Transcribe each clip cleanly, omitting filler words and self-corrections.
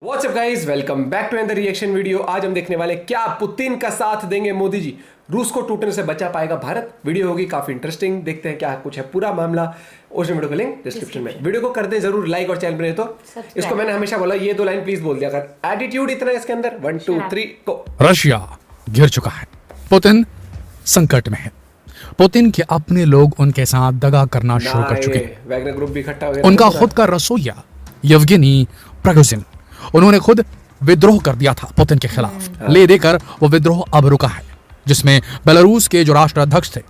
WhatsApp guys, welcome back to another reaction video. आज हम देखने वाले क्या पुतिन का साथ देंगे मोदी जी, रूस को टूटने से बचा पाएगा भारत। वीडियो होगी काफी इंटरेस्टिंग, देखते हैं क्या कुछ है पूरा मामला। उस वीडियो का लिंक डिस्क्रिप्शन में। वीडियो को कर दें जरूर लाइक और चैनल पर तो इसको मैंने हमेशा बोला ये 2 लाइन प्लीज बोल दिया कर। एटीट्यूड इतना है इसके अंदर। 1 2 3 को। रशिया घिर चुका है, पुतिन संकट में है। पुतिन के अपने लोग उनके साथ दगा करना शुरू कर चुके हैं। वैगनर ग्रुप भी इकट्ठा हो गया। उनका खुद का रसोइया येवगेनी प्रिगोजिन, उन्होंने खुद विद्रोह कर दिया था पुतिन के खिलाफ। ले देकर वो विद्रोह अब रुका है, जिसमें बेलारूस के जो राष्ट्राध्यक्ष थे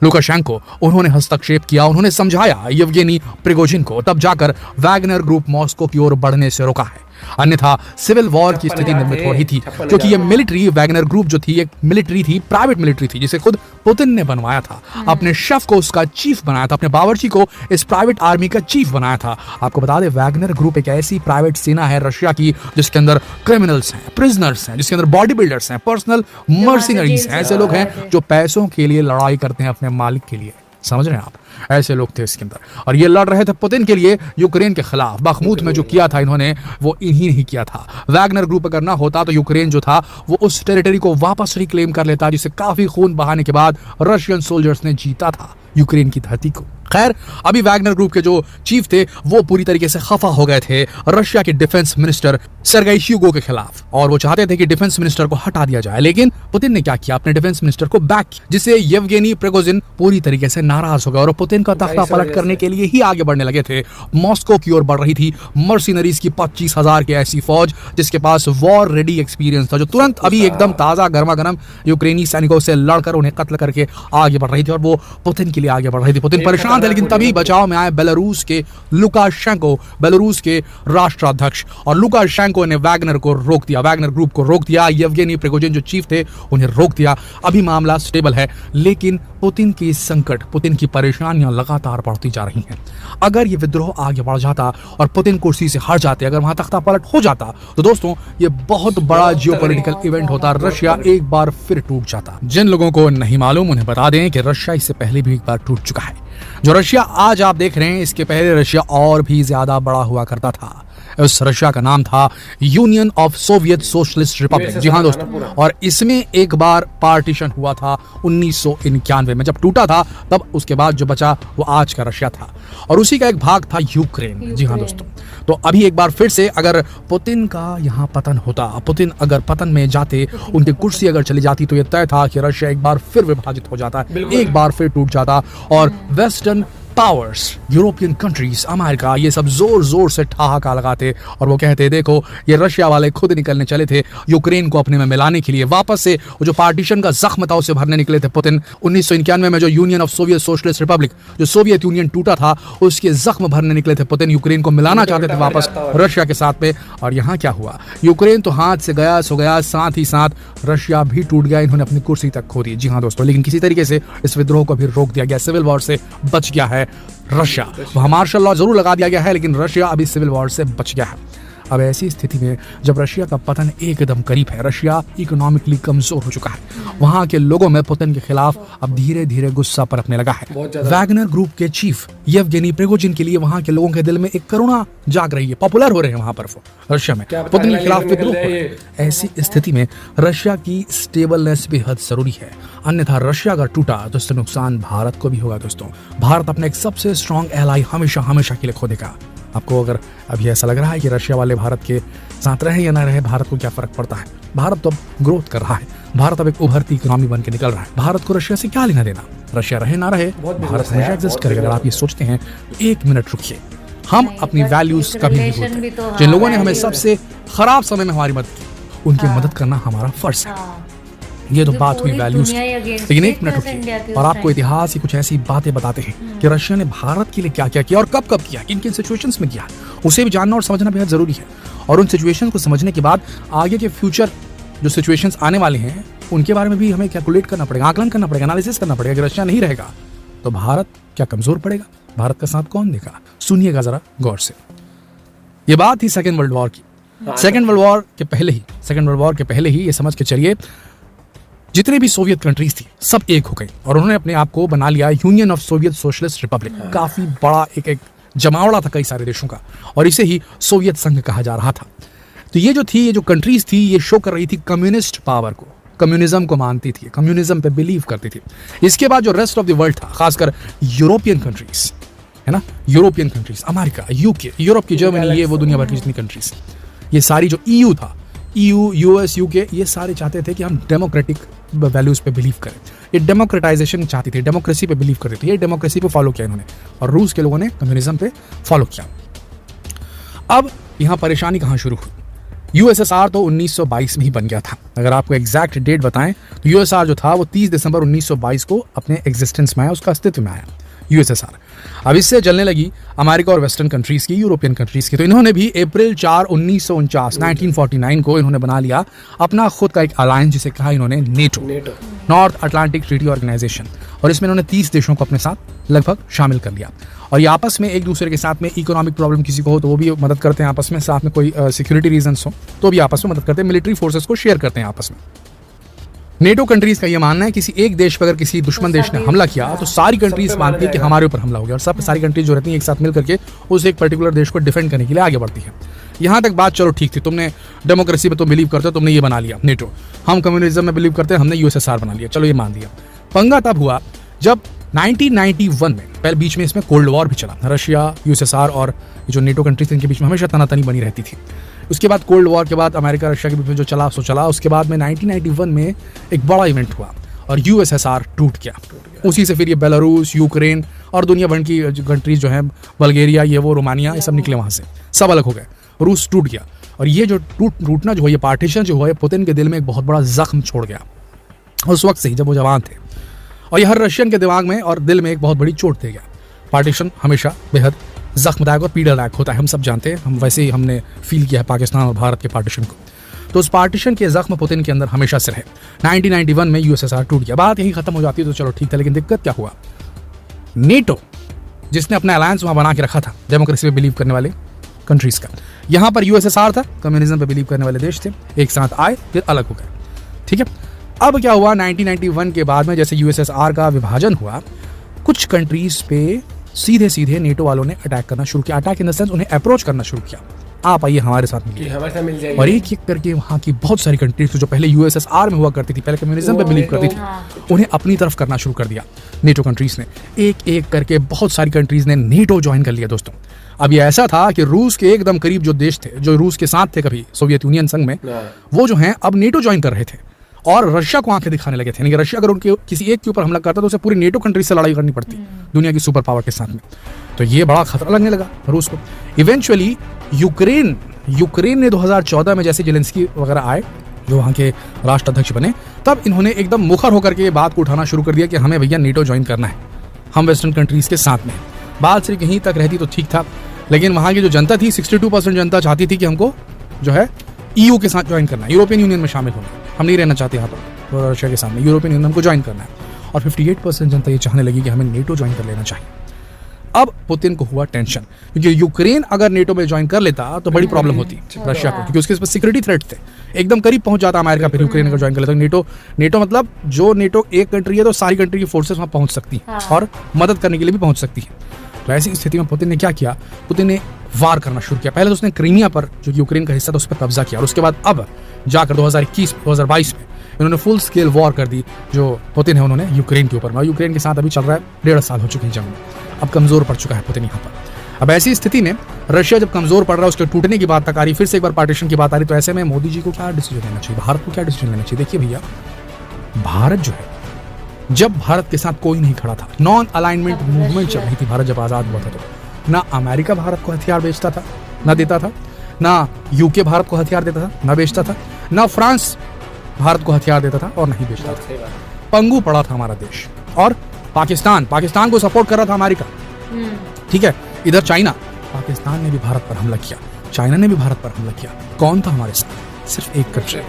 लुकाशेंको, उन्होंने हस्तक्षेप किया। उन्होंने समझाया येवगेनी प्रिगोजिन को, तब जाकर वैगनर ग्रुप मॉस्को की ओर बढ़ने से रोका है। अन्यथा सिविल वॉर की स्थिति निर्मित हो रही थी, क्योंकि ये मिलिट्री वैगनर ग्रुप जो थी एक मिलिट्री थी, प्राइवेट मिलिट्री थी, जिसे खुद पुतिन ने बनवाया था। अपने शेफ को उसका चीफ बनाया था, अपने बावर्ची को इस प्राइवेट आर्मी का चीफ बनाया था। आपको बता दें, वैगनर ग्रुप एक ऐसी प्राइवेट सेना है रशिया की जिसके अंदर क्रिमिनल्स हैं, प्रिजनर्स हैं, जिसके अंदर बॉडी बिल्डर्स हैं, पर्सनल मर्सिनरीज हैं, ऐसे लोग हैं जो पैसों के लिए लड़ाई करते हैं अपने मालिक के लिए। समझ रहे हैं आप? ऐसे लोग थे इसके अंदर, और ये लड़ रहे थे पुतिन के लिए यूक्रेन के खिलाफ। बखमूत में जो किया था इन्होंने, वो इन्हीं नहीं किया था। वैगनर ग्रुप अगर ना होता तो यूक्रेन जो था वो उस टेरिटरी को वापस रिक्लेम कर लेता, जिसे काफी खून बहाने के बाद रशियन सोल्जर्स ने जीता था यूक्रेन की धरती को। खैर, अभी वैगनर ग्रुप के जो चीफ थे वो पूरी तरीके से खफा हो गए थे रशिया के डिफेंस मिनिस्टर सर्गेई शुइगु के खिलाफ, और वो चाहते थे कि डिफेंस मिनिस्टर को हटा दिया जाए। लेकिन पुतिन ने क्या किया, अपने डिफेंस मिनिस्टर को बैक किया, जिससे येवगेनी प्रिगोजिन पूरी तरीके से नाराज हो गए और पुतिन का तख्ता पलट करने के लिए ही आगे बढ़ने लगे थे। मॉस्को की ओर बढ़ रही थी मर्सिनरीज की 25,000 की ऐसी फौज जिसके पास वॉर रेडी एक्सपीरियंस था, जो तुरंत अभी एकदम ताजा गर्मा गर्म यूक्रेनी सैनिकों से लड़कर उन्हें कत्ल करके आगे बढ़ रही थी, और वो पुतिन के लिए आगे बढ़ रही थी। पुतिन परेशान थे, लेकिन तभी बचाव में आए बेलारूस के लुकाशेंको, बेलारूस के राष्ट्राध्यक्ष, और लुकाशेंको ने वैगनर को रोक दिया, वैगनर ग्रुप को रोक दिया। येवगेनी प्रिगोजिन जो चीफ थे उन्हें रोक दिया। अभी मामला स्टेबल है, लेकिन पुतिन की संकट, पुतिन की परेशानियां लगातार बढ़ती जा रही हैं। अगर ये विद्रोह आगे बढ़ जाता और पुतिन कुर्सी से हट जाते, अगर वहां तख्ता पलट हो जाता, तो दोस्तों ये बहुत बड़ा जियोपॉलिटिकल इवेंट होता। रशिया एक बार फिर टूट जाता। जिन लोगों को नहीं मालूम उन्हें बता दें कि रशिया इससे पहले भी एक बार टूट चुका है। जो रशिया आज आप देख रहे हैं, इसके पहले रशिया और भी ज्यादा बड़ा हुआ करता था। उस रशिया का नाम था Union of Soviet Socialist Republic. जी हाँ दोस्तों, और इसमें एक बार पार्टीशन हुआ था 1991 में। जब टूटा था तब उसके बाद जो बचा वो आज का रशिया था, और उसी का एक भाग था यूक्रेन। जी हाँ दोस्तों, तो अभी एक बार फिर से अगर पुतिन का यहाँ पतन होता, पुतिन अगर पतन में जाते, उनकी कुर्सी अगर चली जाती, तो ये तय था कि रशिया एक बार फिर विभाजित हो जाता, एक बार फिर टूट जाता, और western powers, European countries, America, ये सब जोर जोर से ठहाका लगाते और वो कहते, देखो ये रशिया वाले खुद निकलने चले थे यूक्रेन को अपने में मिलाने के लिए। वापस से वो जो पार्टीशन का जख्म था उसे भरने निकले थे पुतिन। 1991 में जो union of Soviet Socialist Republic, जो सोवियत यूनियन टूटा था, उसके जख्म भरने निकले थे पुतिन। यूक्रेन को मिलाना चाहते थे वापस रशिया के साथ में। और यहाँ क्या हुआ, यूक्रेन तो हाथ से गया सो गया, साथ ही साथ रशिया भी टूट गया। इन्होंने अपनी कुर्सी तक खो दी। जी हाँ दोस्तों, लेकिन किसी तरीके से इस विद्रोह को भी रोक दिया गया, सिविल वॉर से बच गया है रशिया। वहां मार्शल लॉ जरूर लगा दिया गया है, लेकिन रशिया अभी सिविल वॉर से बच गया है। अब ऐसी स्थिति में जब रशिया का पतन एकदम करीब है, रशिया इकोनॉमिकली कमजोर हो चुका है, वहां के लोगों में पुतिन के खिलाफ अब धीरे धीरे गुस्सा पनपने लगा है। वैगनर ग्रुप के चीफ येवगेनी प्रिगोजिन के लिए वहां के लोगों के दिल में एक करुणा जाग रही है, पॉपुलर हो रहे हैं वहां पर रशिया में पुतिन के खिलाफ विद्रोह। ऐसी स्थिति में रशिया की स्टेबलनेस बेहद जरूरी है, अन्यथा रशिया अगर टूटा तो इससे नुकसान भारत को भी होगा। दोस्तों, भारत अपने एक सबसे स्ट्रॉन्ग एलाई हमेशा हमेशा के लिए खो देगा। आपको अगर अभी ऐसा लग रहा है कि रशिया वाले भारत के साथ रहे या ना रहे, भारत को क्या फर्क पड़ता है? भारत तो अब ग्रोथ कर रहा है, भारत अब एक उभरती इकोनॉमी बन के निकल रहा है। भारत को रशिया से क्या लेना देना? रशिया रहे ना रहे, भारत हमेशा एग्जिस्ट करेगा। अगर आप ये सोचते हैं तो 1 मिनट रुकिए। हम अपनी वैल्यूज कभी नहीं भूलते। जिन लोगों ने हमें सबसे खराब समय में हमारी मदद की, उनकी मदद करना हमारा फर्ज है। ये तो बात हुई वैल्यूज की, लेकिन 1 मिनट रुकिए और आपको इतिहास की कुछ ऐसी बातें बताते हैं कि रशिया ने भारत के लिए क्या क्या किया और कब कब किया, किन किन सिचुएशंस में किया, उसे भी जानना और समझना बेहद जरूरी है। और उन सिचुएशंस को समझने के बाद आगे के फ्यूचर जो सिचुएशंस आने वाले हैं उनके बारे में भी हमें कैलकुलेट करना पड़ेगा, आकलन करना पड़ेगा, एनालिसिस करना पड़ेगा। अगर रशिया नहीं रहेगा तो भारत क्या कमजोर पड़ेगा? भारत का साथ कौन देगा? सुनिएगा जरा गौर से। ये बात थी सेकेंड वर्ल्ड वॉर की। सेकेंड वर्ल्ड वॉर के पहले ही ये समझ के चलिए, जितने भी सोवियत कंट्रीज थी सब एक हो गई और उन्होंने अपने आप को बना लिया union of Soviet Socialist Republic. काफी बड़ा एक जमावड़ा था कई सारे देशों का, और इसे ही सोवियत संघ कहा जा रहा था। तो ये जो थी, ये जो कंट्रीज थी, ये शो कर रही थी कम्युनिस्ट पावर को, कम्युनिज्म को मानती थी, कम्युनिज्म पे बिलीव करती थी। इसके बाद जो रेस्ट ऑफ द वर्ल्ड था, खासकर यूरोपियन कंट्रीज, है ना, European countries, America, UK, Europe की जर्मनी, ये वो दुनिया भर की जितनी कंट्रीज, ये सारी जो ईयू था, ईयू, यूएस, यूके, ये सारे चाहते थे कि हम डेमोक्रेटिक वैल्यूज पे बिलीव करें। ये डेमोक्रेटाइजेशन चाहती थी, डेमोक्रेसी पे बिलीव करती थी, ये डेमोक्रेसी पे फॉलो किया इन्होंने, और रूस के लोगों ने कम्युनिज्म पे फॉलो किया। अब यहाँ परेशानी कहाँ शुरू हुई? यूएसएसआर तो 1922 में ही बन गया था। अगर आपको एग्जैक्ट डेट बताएं तो यूएसएसआर जो था वो 30 दिसंबर 1922 को अपने एग्जिस्टेंस में आया, उसका अस्तित्व में आया यूएसएसआर। अब इससे चलने लगी अमेरिका और वेस्टर्न कंट्रीज की, यूरोपियन कंट्रीज की। तो इन्होंने भी अप्रैल 4, 1949 को इन्होंने बना लिया अपना खुद का एक अलायंस, जिसे कहा इन्होंने NATO, North Atlantic Treaty Organization. और इसमें इन्होंने 30 देशों को अपने साथ लगभग शामिल कर लिया। और ये आपस में एक दूसरे के साथ में इकोनॉमिक प्रॉब्लम किसी को हो तो वो भी मदद करते हैं आपस में, साथ में कोई सिक्योरिटी रीजंस हो तो भी आपस में मदद करते हैं, मिलिट्री फोर्सेस को शेयर करते हैं आपस में। नेटो कंट्रीज का ये मानना है किसी एक देश पर अगर किसी दुश्मन देश ने हमला किया तो सारी कंट्रीज मानती है कि हमारे ऊपर हमला हो गया, और सब सारी कंट्रीज जो रहती हैं एक साथ मिल करके उस एक पर्टिकुलर देश को डिफेंड करने के लिए आगे बढ़ती है। यहाँ तक बात चलो ठीक थी, तुमने डेमोक्रेसी में तो बिलीव करते हो, तुमने ये बना लिया नेटो, हम कम्युनिज्म में बिलीव करते हैं, हमने यूएसएसआर बना लिया, चलो ये मान लिया। पंगा तब हुआ जब 1991 में, पहले बीच में इसमें कोल्ड वॉर भी चला, रशिया, यूएसएसआर और जो नेटो कंट्रीज इनके बीच में हमेशा तनातनी बनी रहती थी। उसके बाद कोल्ड वॉर के बाद अमेरिका रशिया के बीच में जो चला सो चला। उसके बाद में 1991 में एक बड़ा इवेंट हुआ और यूएसएसआर टूट गया। उसी से फिर ये बेलारूस, यूक्रेन और दुनिया भर की कंट्रीज जो है, बल्गेरिया, ये वो, रोमानिया, ये सब निकले वहाँ से, सब अलग हो गए, रूस टूट गया। और ये जो टूटना जो है, ये पार्टीशन जो है, पुतिन के दिल में एक बहुत बड़ा जख्म छोड़ गया उस वक्त से ही, जब वो जवान थे। और ये हर रशियन के दिमाग में और दिल में एक बहुत बड़ी चोट दे गया। पार्टीशन हमेशा बेहद जख्मदायक और पीड़ादायक होता है, हम सब जानते हैं, हम वैसे ही हमने फील किया है पाकिस्तान और भारत के पार्टीशन को। तो उस पार्टीशन के जख्म पुतिन के अंदर हमेशा से रहे। 1991 में यूएसएसआर टूट गया, बात यही खत्म हो जाती तो चलो ठीक था। लेकिन दिक्कत क्या हुआ? नेटो, जिसने अपना अलायंस वहां बना के रखा था डेमोक्रेसी पे बिलीव करने वाले कंट्रीज का, यहां पर यूएसएसआर था, कम्युनिज्म पे बिलीव करने वाले देश थे, एक साथ आए फिर अलग हो गए। ठीक है, अब क्या हुआ 1991 के बाद में, जैसे यूएसएसआर का विभाजन हुआ, कुछ कंट्रीज पे सीधे सीधे नेटो वालों ने अटैक करना शुरू किया। अटैक इन द सेंस, उन्हें अप्रोच करना शुरू किया, आप आइए हमारे साथ मिलिए, हमारे साथ मिल जाएगी। और एक एक करके वहाँ की बहुत सारी कंट्रीज जो पहले यूएसएसआर में हुआ करती थी, पहले कम्युनिज्म पे बिलीव करती थी, उन्हें अपनी तरफ करना शुरू कर दिया नेटो कंट्रीज ने। एक एक करके बहुत सारी कंट्रीज ने नेटो ज्वाइन कर लिया दोस्तों। अब ये ऐसा था कि रूस के एकदम करीब जो देश थे, जो रूस के साथ थे कभी सोवियत यूनियन संघ में, वो जो हैं अब नेटो ज्वाइन कर रहे थे और रशिया को आंखें दिखाने लगे थे। यानी कि रशिया अगर उनके किसी एक के ऊपर हमला करता तो उसे पूरी नेटो कंट्री से लड़ाई करनी पड़ती, दुनिया की सुपर पावर के साथ में। तो ये बड़ा खतरा लगने लगा रूस को। इवेंचुअली यूक्रेन ने 2014 में जैसे जेलेंस्की वगैरह आए, जो वहाँ के राष्ट्राध्यक्ष बने, तब इन्होंने एकदम मुखर होकर के बात को उठाना शुरू कर दिया कि हमें भैया नेटो ज्वाइन करना है, हम वेस्टर्न कंट्रीज के साथ में। बात सिर्फ यहीं तक रहती तो ठीक था, लेकिन वहाँ की जो जनता थी, 62% जनता चाहती थी कि हमको जो है ईयू के साथ ज्वाइन करना है, यूरोपियन यूनियन में शामिल होना, हम नहीं रहना चाहते यहाँ पर रशिया के सामने, यूरोपियन यूनियन को ज्वाइन करना है। और 58% जनता ये चाहने लगी कि हमें नेटो ज्वाइन कर लेना चाहिए। अब पुतिन को हुआ टेंशन, क्योंकि यूक्रेन अगर नेटो में ज्वाइन कर लेता तो बड़ी प्रॉब्लम होती रशिया को, क्योंकि उसके पास सिक्योरिटी थ्रेट थे, एकदम करीब पहुंच जाता अमेरिका फिर यूक्रेन अगर ज्वाइन कर लेता। नेटो मतलब जो नेटो एक कंट्री है तो सारी कंट्री की फोर्सेस वहां पहुंच सकती हैं और मदद करने के लिए भी पहुंच सकती है। तो ऐसी स्थिति में पुतिन ने क्या किया? पुतिन ने वार करना शुरू किया। पहले तो उसने क्रीमिया पर, जो यूक्रेन का हिस्सा था, उस पर कब्जा किया, और उसके बाद अब जाकर 2021-2022 में इन्होंने फुल स्केल वॉर कर दी, जो पुतिन है उन्होंने यूक्रेन के ऊपर। और यूक्रेन के साथ अभी चल रहा है, 1.5 साल हो चुके हैं जंग में, अब कमजोर पड़ चुका है पुतिन यहाँ पर। अब ऐसी स्थिति में रशिया जब कमजोर पड़ रहा है, उसके टूटने की बात तक आ रही, फिर से एक बार पार्टीशन की बात आ रही, तो ऐसे में मोदी जी को क्या डिसीजन लेना चाहिए, भारत को क्या डिसीजन लेना चाहिए? देखिए भैया, भारत जो है, जब भारत के साथ कोई नहीं खड़ा था, नॉन अलाइनमेंट मूवमेंट चल रही थी, भारत जब आजाद हुआ था, तो ना अमेरिका भारत को हथियार बेचता था, ना देता था, ना यूके भारत को हथियार देता था, ना बेचता था, ना फ्रांस भारत को हथियार देता था और नहीं बेचता था। पंगु पड़ा था हमारा देश। और पाकिस्तान को सपोर्ट कर रहा था अमेरिका, ठीक है। इधर चाइना, पाकिस्तान ने भी भारत पर हमला किया, चाइना ने भी भारत पर हमला किया। कौन था हमारे साथ? सिर्फ एक कंट्री,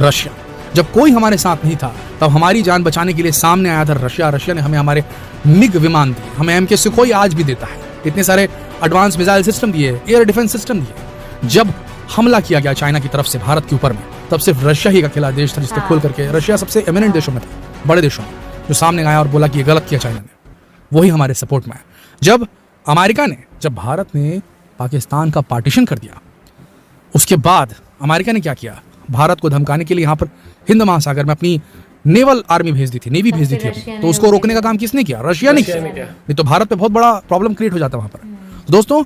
रशिया। जब कोई हमारे साथ नहीं था, तब हमारी जान बचाने के लिए सामने आया था रशिया। रशिया ने हमें हमारे मिग विमान दिए, हमें MK सुखोई आज भी देता है, इतने सारे एडवांस मिसाइल सिस्टम दिए, एयर डिफेंस सिस्टम दिए। जब हमला किया गया चाइना की तरफ से भारत के ऊपर में, तब सिर्फ रशिया ही अकेला देश था जिसने खोल करके, रशिया सबसे एमिनेंट देशों में था, बड़े देशों में, जो सामने आया और बोला कि ये गलत किया चाइना ने, वही हमारे सपोर्ट में आया। जब अमेरिका ने, जब भारत ने पाकिस्तान का पार्टीशन कर दिया, उसके बाद अमेरिका ने क्या किया, भारत को धमकाने के लिए यहाँ पर हिंद महासागर में अपनी नेवल आर्मी भेज दी थी, नेवी भेज दी थी अपनी। तो उसको रोकने का काम किसने किया? रशिया ने किया। नहीं तो भारत पे बहुत बड़ा प्रॉब्लम क्रिएट हो जाता वहां पर। तो दोस्तों,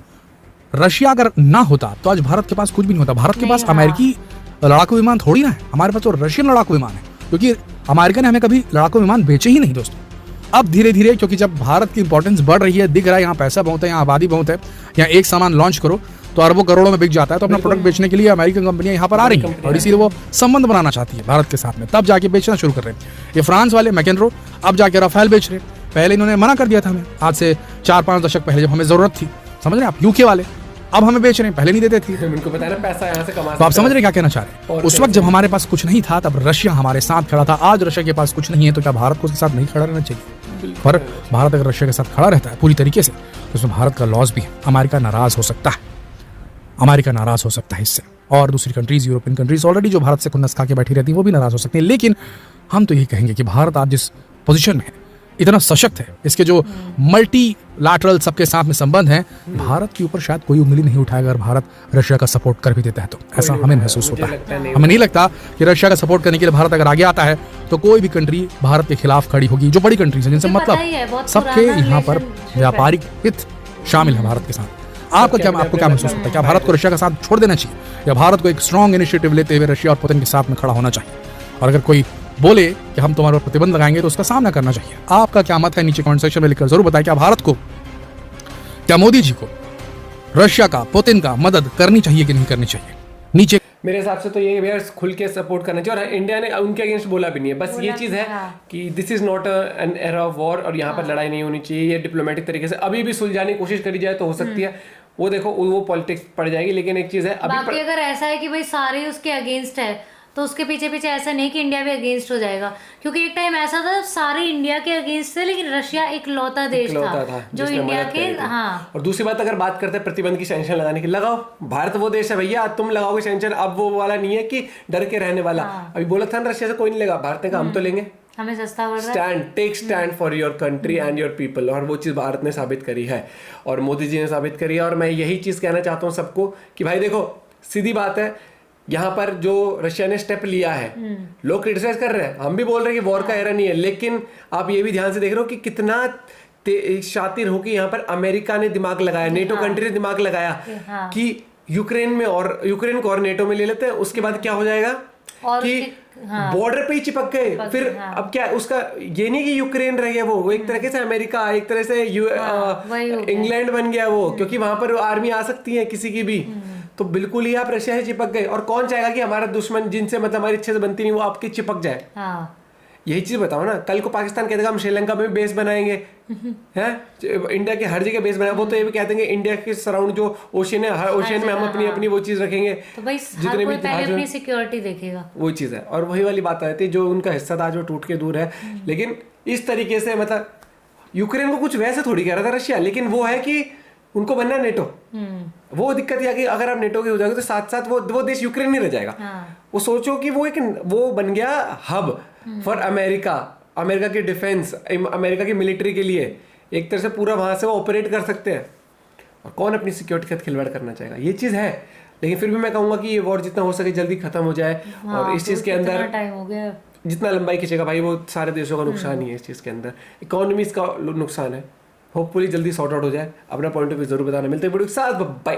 रशिया अगर ना होता तो आज भारत के पास कुछ भी नहीं होता। भारत के पास अमेरिकी लड़ाकू विमान थोड़ी ना है, हमारे पास तो रशियन लड़ाकू विमान है, क्योंकि अमेरिका ने हमें कभी लड़ाकू विमान बेचे ही नहीं दोस्तों। अब धीरे धीरे, क्योंकि जब भारत की इंपॉर्टेंस बढ़ रही है, दिख रहा है यहाँ पैसा बहुत है, यहाँ आबादी बहुत है, यहाँ एक सामान लॉन्च करो तो अरबों करोड़ों में बिक जाता है, तो अपना प्रोडक्ट बेचने के लिए अमेरिकन कंपनियां यहाँ पर आ रही हैं और इसीलिए वो संबंध बनाना चाहती है भारत के साथ में, तब जाके बेचना शुरू कर रहे हैं। ये फ्रांस वाले मैकेनरो अब जाके राफेल बेच रहे हैं। पहले इन्होंने मना कर दिया था हमें, आज से 4-5 दशक पहले जब हमें जरूरत थी, समझ रहे हैं आप, यूके वाले अब हमें बेच रहे हैं, पहले नहीं देते थे। उनको पता है ना पैसा यहाँ से कमा। तो आप समझ रहे हैं क्या कहना चाह रहे हैं? उस वक्त जब हमारे पास कुछ नहीं था तब रशिया हमारे साथ खड़ा था। आज रशिया के पास कुछ नहीं है तो क्या भारत को उसके साथ नहीं खड़ा रहना चाहिए? पर भारत अगर रशिया के साथ खड़ा रहता है पूरी तरीके से तो उसमें भारत का लॉस भी है। अमेरिका नाराज हो सकता है, अमेरिका नाराज हो सकता है इससे, और दूसरी कंट्रीज, यूरोपियन कंट्रीज ऑलरेडी जो भारत से खुन्नस खा के बैठी रहती है वो भी नाराज हो सकती है। लेकिन हम तो यही कहेंगे कि भारत आज जिस पोजीशन में है, इतना सशक्त है, इसके जो मल्टीलैटरल सबके साथ में संबंध है, भारत के ऊपर शायद कोई उंगली नहीं उठाएगा अगर भारत रशिया का सपोर्ट कर भी देता है तो। ऐसा हमें महसूस होता है। हमें नहीं लगता कि रशिया का सपोर्ट करने के लिए भारत अगर आगे आता है तो कोई भी कंट्री भारत के खिलाफ खड़ी होगी। जो बड़ी कंट्रीज है जिनसे मतलब सबके यहाँ पर व्यापारिक हित शामिल है भारत के साथ। आपको क्या महसूस होता है? क्या भारत को रशिया का साथ छोड़ देना चाहिए या भारत को एक स्ट्रॉन्ग इनिशिएटिव लेते हुए रशिया और पुतिन के साथ में खड़ा होना चाहिए? और अगर कोई बोले कि हम तुम्हारे पर प्रतिबंध लगाएंगे तो उसका सामना करना चाहिए। आपका क्या मत है नीचे कमेंट सेक्शन में लिखकर जरूर बताएं। क्या भारत को, क्या मोदी जी को रशिया का, पुतिन का मदद करनी चाहिए कि नहीं करनी चाहिए? नीचे मेरे हिसाब से तो ये भैया खुल के सपोर्ट करना चाहिए, और इंडिया ने उनके अगेंस्ट बोला भी नहीं है। बस ये चीज़ है कि this is not an era of war, और यहाँ पर लड़ाई नहीं होनी चाहिए। ये डिप्लोमेटिक तरीके से अभी भी सुलझाने की कोशिश करी जाए तो हो सकती है। वो देखो वो पॉलिटिक्स पड़ जाएगी, लेकिन एक चीज़ है बाकी अगर ऐसा है कि भाई सारे उसके अगेंस्ट है तो उसके पीछे पीछे ऐसा नहीं कि इंडिया भी अगेंस्ट हो जाएगा, क्योंकि एक टाइम ऐसा था सारे इंडिया के अगेंस्ट थे लेकिन रशिया एक लौता देश था जो इंडिया के। हाँ, और दूसरी बात, अगर बात करते हैं प्रतिबंध की, सैंक्शन लगाने की, लगाओ। भारत वो देश है भैया, तुम लगाओगे सैंक्शन। अब वो वाला नहीं है कि डर के रहने वाला। अभी बोला था ना रशिया से कोई नहीं लगा, भारत ने कहा हम तो लेंगे, हमें सस्ता पड़ रहा है। Take stand for your country and your people, और वो चीज़ भारत ने साबित करी है और मोदी जी ने साबित करी है। और मैं यही चीज़ कहना चाहता हूँ सबको कि भाई देखो, सीधी बात है, यहाँ पर जो रशिया ने स्टेप लिया है, लोग क्रिटिसाइज कर रहे हैं, हम भी बोल रहे हैं कि वॉर का एरा नहीं है, लेकिन आप ये भी ध्यान से देख रहे हो कि कितना शातिर हो कि यहाँ पर अमेरिका ने दिमाग लगाया, नेटो कंट्री ने दिमाग लगाया कि यूक्रेन में, और यूक्रेन को और नेटो में ले लेते हैं। उसके बाद क्या हो जाएगा कि बॉर्डर पे ही चिपक गए। फिर अब क्या उसका ये नहीं कि यूक्रेन रह गया, वो एक तरह से अमेरिका, एक तरह से इंग्लैंड बन गया वो, क्योंकि वहां पर आर्मी आ सकती है किसी की भी। तो बिल्कुल ही आप रशिया से चिपक गए, और कौन चाहेगा कि हमारा दुश्मन जिनसे मतलब हमारी इच्छा से बनती नहीं वो आपकी चिपक जाए। यही चीज बताओ ना, कल को पाकिस्तान कहते हम श्रीलंका में बेस बनाएंगे, हैं, इंडिया के हर जगह बेस बनाए, वो तो ये भी कहते हैं इंडिया के सराउंड जो ओशन है, हर ओशन में हम अपनी अपनी वो चीज रखेंगे। तो भाई जितने भी पहले अपनी सिक्योरिटी देखेगा, वो चीज है। और वही वाली बात आती है, जो उनका हिस्सा था जो टूट के दूर है। लेकिन इस तरीके से मतलब यूक्रेन को कुछ वैसे थोड़ी कह रहा था रशिया, लेकिन वो है कि उनको बनना है नेटो। वो दिक्कत यह कि अगर आप नेटो के हो जाओगे तो साथ साथ वो देश यूक्रेन नहीं रह जाएगा। वो सोचो कि वो बन गया हब फॉर अमेरिका, अमेरिका की डिफेंस, अमेरिका की मिलिट्री के लिए। एक तरह से पूरा वहां से वो ऑपरेट कर सकते हैं, और कौन अपनी सिक्योरिटी के साथ खिलवाड़ करना चाहेगा? ये चीज है। लेकिन फिर भी मैं कहूंगा कि ये वॉर जितना हो सके जल्दी खत्म हो जाए। और इस चीज के अंदर टाइम हो गया, जितना लंबाई खींचेगा भाई वो सारे देशों का नुकसान ही है। इस चीज के अंदर इकोनॉमीज का नुकसान है। होपफुली जल्दी सॉर्ट आउट हो जाए। अपना पॉइंट ऑफ व्यू जरूर बताना। मिलते हैं वीडियो के साथ, बाय।